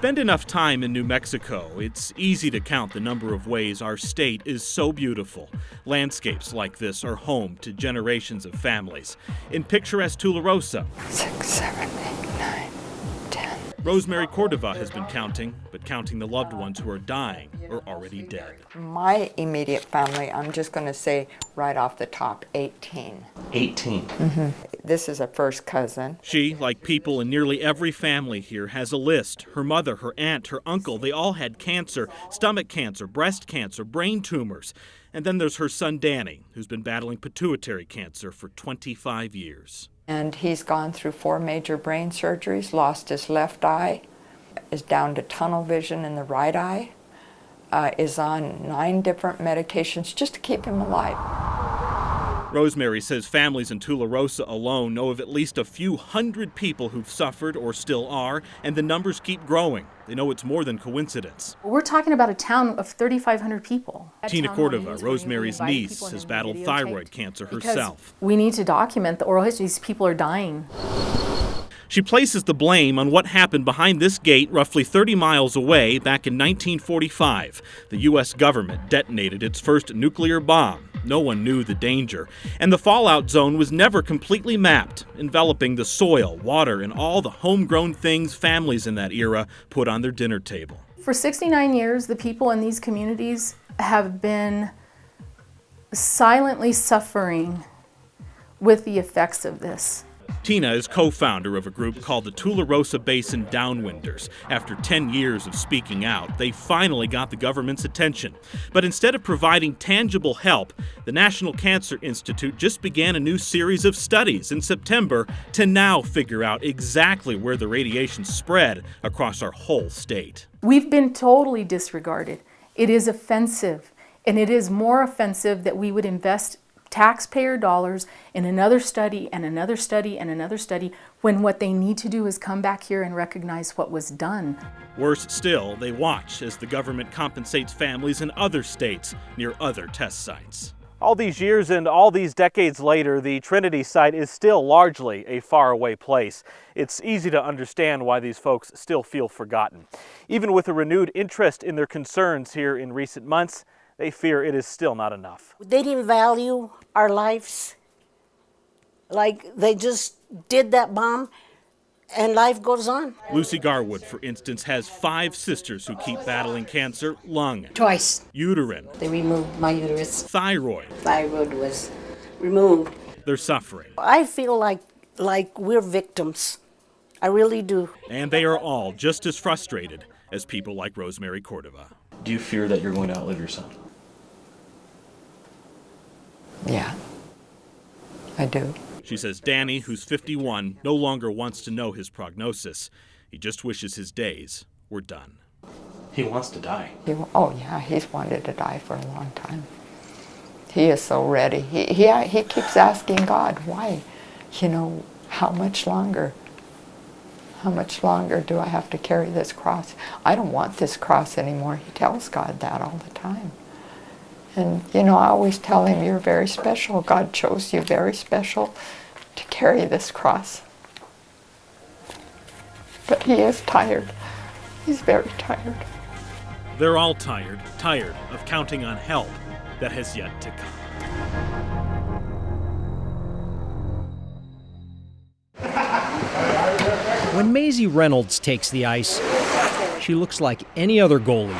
spend enough time in New Mexico, it's easy to count the number of ways our state is so beautiful. Landscapes like this are home to generations of families. In picturesque Tularosa, 6, 7, 8, 9, 10. Rosemary Cordova has been counting, but counting the loved ones who are dying or already dead. My immediate family, I'm just going to say right off the top, 18. 18? Mm-hmm. This is a first cousin. She, like people in nearly every family here, has a list. Her mother, her aunt, her uncle, they all had cancer, stomach cancer, breast cancer, brain tumors. And then there's her son Danny, who's been battling pituitary cancer for 25 years. And he's gone through 4 major brain surgeries, lost his left eye, is down to tunnel vision in the right eye, is on 9 different medications just to keep him alive. Rosemary says families in Tularosa alone know of at least a few hundred people who've suffered or still are, and the numbers keep growing. They know it's more than coincidence. We're talking about a town of 3,500 people. Tina Cordova, Rosemary's niece, has battled thyroid cancer herself. We need to document the oral history. These people are dying. She places the blame on what happened behind this gate roughly 30 miles away back in 1945. The U.S. government detonated its first nuclear bomb. No one knew the danger. And the fallout zone was never completely mapped, enveloping the soil, water, and all the homegrown things families in that era put on their dinner table. For 69 years, the people in these communities have been silently suffering with the effects of this. Tina is co-founder of a group called the Tularosa Basin Downwinders. After 10 years of speaking out, they finally got the government's attention. But instead of providing tangible help, the National Cancer Institute just began a new series of studies in September to now figure out exactly where the radiation spread across our whole state. We've been totally disregarded. It is offensive, and it is more offensive that we would invest taxpayer dollars in another study and another study and another study when what they need to do is come back here and recognize what was done. Worse still, they watch as the government compensates families in other states near other test sites. All these years and all these decades later, the Trinity site is still largely a faraway place. It's easy to understand why these folks still feel forgotten. Even with a renewed interest in their concerns here in recent months, they fear it is still not enough. They didn't value our lives. Like, they just did that bomb and life goes on. Lucy Garwood, for instance, has 5 sisters who keep battling cancer: lung, twice, uterine, they removed my uterus, thyroid. Thyroid was removed. They're suffering. I feel like we're victims. I really do. And they are all just as frustrated as people like Rosemary Cordova. Do you fear that you're going to outlive your son? Yeah, I do. She says Danny, who's 51, no longer wants to know his prognosis. He just wishes his days were done. He wants to die. Oh yeah, he's wanted to die for a long time. He is so ready. He keeps asking God, why? You know, how much longer? How much longer do I have to carry this cross? I don't want this cross anymore. He tells God that all the time. And, you know, I always tell him, you're very special. God chose you very special to carry this cross. But he is tired. He's very tired. They're all tired of counting on help that has yet to come. When Maisie Reynolds takes the ice, she looks like any other goalie,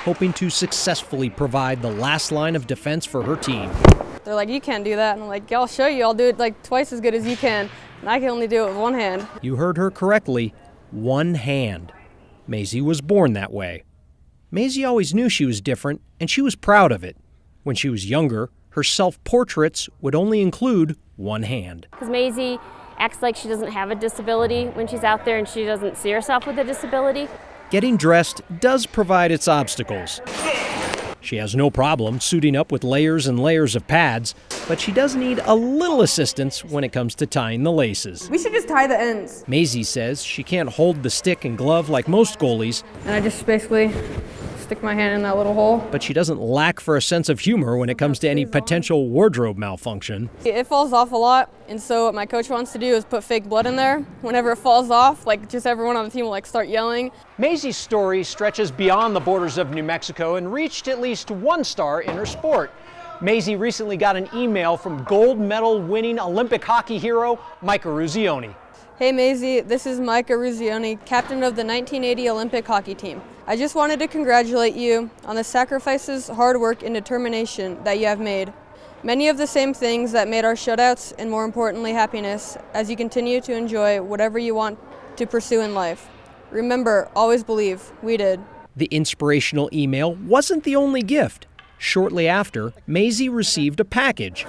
hoping to successfully provide the last line of defense for her team. They're like, you can't do that. And I'm like, yeah, I'll show you. I'll do it like twice as good as you can. And I can only do it with one hand. You heard her correctly, one hand. Maisie was born that way. Maisie always knew she was different, and she was proud of it. When she was younger, her self-portraits would only include one hand. Because Maisie acts like she doesn't have a disability when she's out there and she doesn't see herself with a disability. Getting dressed does provide its obstacles. She has no problem suiting up with layers and layers of pads, but she does need a little assistance when it comes to tying the laces. We should just tie the ends. Maisie says she can't hold the stick and glove like most goalies. And I just basically stick my hand in that little hole. But she doesn't lack for a sense of humor when it comes to any potential wardrobe malfunction. It falls off a lot, and so what my coach wants to do is put fake blood in there. Whenever it falls off, like just everyone on the team will like start yelling. Maisie's story stretches beyond the borders of New Mexico and reached at least one star in her sport. Maisie recently got an email from gold medal winning Olympic hockey hero Micah Ruzioni. Hey Maisie, this is Micah Ruzioni, captain of the 1980 Olympic hockey team. I just wanted to congratulate you on the sacrifices, hard work, and determination that you have made. Many of the same things that made our shutouts, and more importantly, happiness, as you continue to enjoy whatever you want to pursue in life. Remember, always believe. We did. The inspirational email wasn't the only gift. Shortly after, Maisie received a package.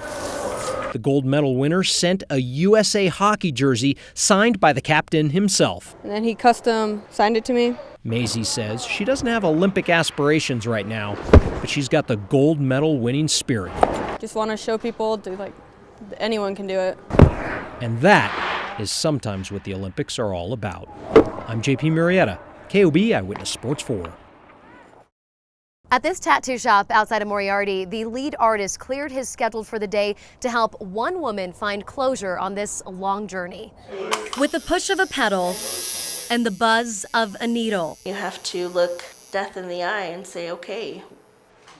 The gold medal winner sent a USA hockey jersey signed by the captain himself. And then he custom signed it to me. Maisie says she doesn't have Olympic aspirations right now, but she's got the gold medal winning spirit. Just want to show people like anyone can do it. And that is sometimes what the Olympics are all about. I'm JP Murrieta, KOB Eyewitness Sports 4. At this tattoo shop outside of Moriarty, the lead artist cleared his schedule for the day to help one woman find closure on this long journey. With the push of a pedal and the buzz of a needle. You have to look death in the eye and say, okay,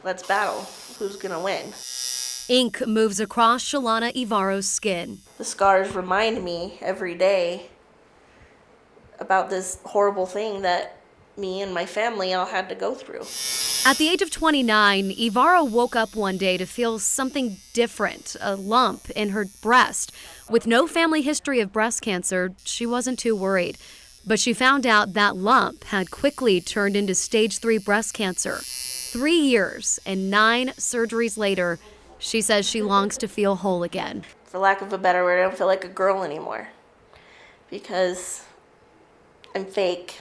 let's battle. Who's gonna win? Ink moves across Shalana Ivaro's skin. The scars remind me every day about this horrible thing that me and my family all had to go through. At the age of 29, Ivaro woke up one day to feel something different, a lump in her breast. With no family history of breast cancer, she wasn't too worried. But she found out that lump had quickly turned into stage 3 breast cancer. 3 years and 9 surgeries later, she says she longs to feel whole again. For lack of a better word, I don't feel like a girl anymore because I'm fake.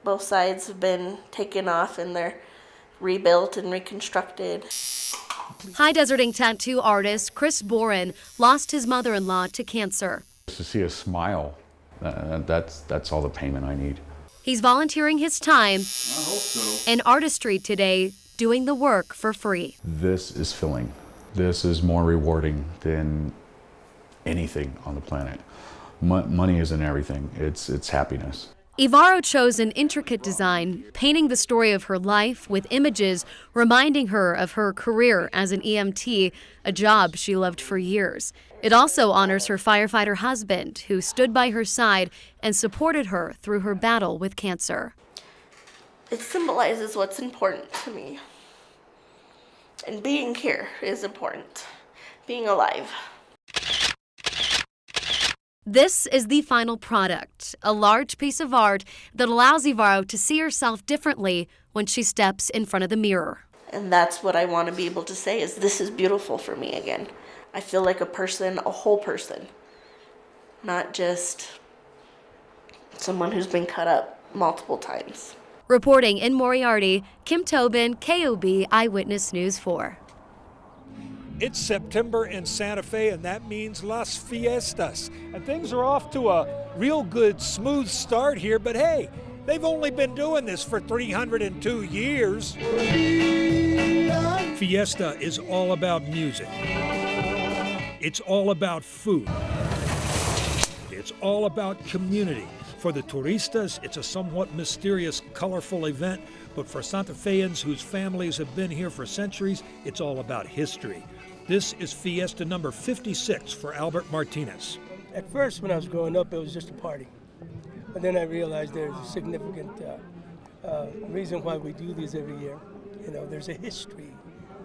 Both sides have been taken off and they're rebuilt and reconstructed. High Desert Ink tattoo artist Chris Boren lost his mother-in-law to cancer. To see a smile, that's all the payment I need. He's volunteering his time and artistry today, doing the work for free. This is filling. This is more rewarding than anything on the planet. Money isn't everything, it's happiness. Ivaro chose an intricate design, painting the story of her life with images reminding her of her career as an EMT, a job she loved for years. It also honors her firefighter husband, who stood by her side and supported her through her battle with cancer. It symbolizes what's important to me. And being here is important. Being alive. This is the final product, a large piece of art that allows Ivaro to see herself differently when she steps in front of the mirror. And that's what I want to be able to say is this is beautiful for me again. I feel like a person, a whole person, not just someone who's been cut up multiple times. Reporting in Moriarty, Kim Tobin, KOB Eyewitness News 4. It's September in Santa Fe, and that means Las Fiestas. And things are off to a real good, smooth start here, but hey, they've only been doing this for 302 years. Fiesta is all about music. It's all about food. It's all about community. For the turistas, it's a somewhat mysterious, colorful event, but for Santa Feans whose families have been here for centuries, it's all about history. This is Fiesta number 56 for Albert Martinez. At first, when I was growing up, it was just a party. But then I realized there's a significant reason why we do these every year. You know, there's a history.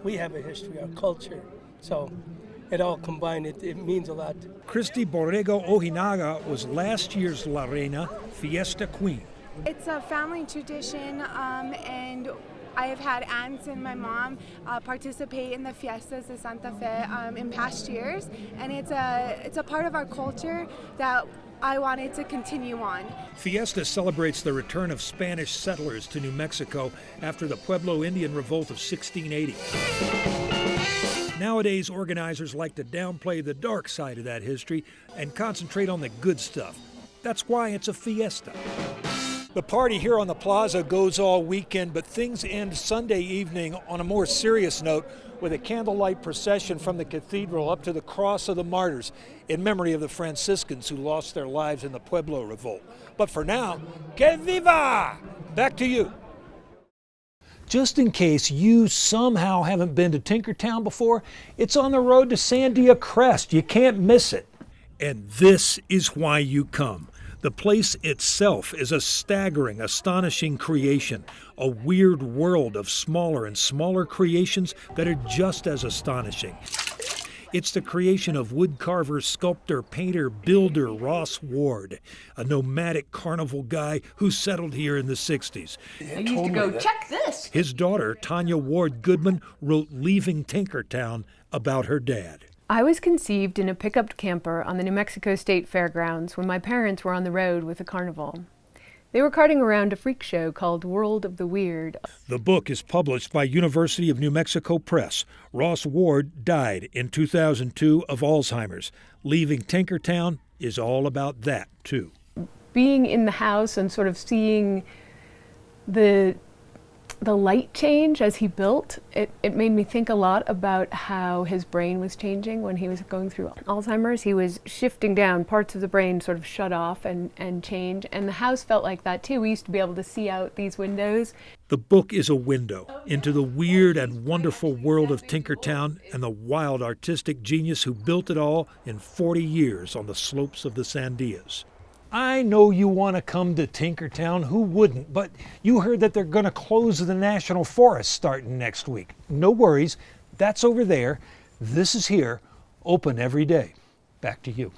We have a history, our culture. So it all combined, it means a lot. Christy Borrego Ojinaga was last year's La Reina Fiesta Queen. It's a family tradition, and I have had aunts and my mom participate in the Fiestas de Santa Fe in past years, and it's a part of our culture that I wanted to continue on. Fiesta celebrates the return of Spanish settlers to New Mexico after the Pueblo Indian Revolt of 1680. Nowadays, organizers like to downplay the dark side of that history and concentrate on the good stuff. That's why it's a fiesta. The party here on the plaza goes all weekend, but things end Sunday evening on a more serious note with a candlelight procession from the cathedral up to the Cross of the Martyrs in memory of the Franciscans who lost their lives in the Pueblo Revolt. But for now, que viva! Back to you. Just in case you somehow haven't been to Tinkertown before, it's on the road to Sandia Crest. You can't miss it. And this is why you come. The place itself is a staggering, astonishing creation, a weird world of smaller and smaller creations that are just as astonishing. It's the creation of woodcarver, sculptor, painter, builder Ross Ward, a nomadic carnival guy who settled here in the 60s. I used to go, check this. His daughter, Tanya Ward Goodman, wrote Leaving Tinkertown about her dad. I was conceived in a pickup camper on the New Mexico State Fairgrounds when my parents were on the road with a carnival. They were carting around a freak show called World of the Weird. The book is published by University of New Mexico Press. Ross Ward died in 2002 of Alzheimer's. Leaving Tinkertown is all about that, too. Being in the house and sort of seeing the light change as he built, it made me think a lot about how his brain was changing when he was going through Alzheimer's. He was shifting down, parts of the brain sort of shut off and change, and the house felt like that too. We used to be able to see out these windows. The book is a window into the weird and wonderful world of Tinkertown and the wild artistic genius who built it all in 40 years on the slopes of the Sandias. I know you want to come to Tinkertown, who wouldn't? But you heard that they're going to close the National Forest starting next week. No worries, that's over there. This is here, open every day. Back to you.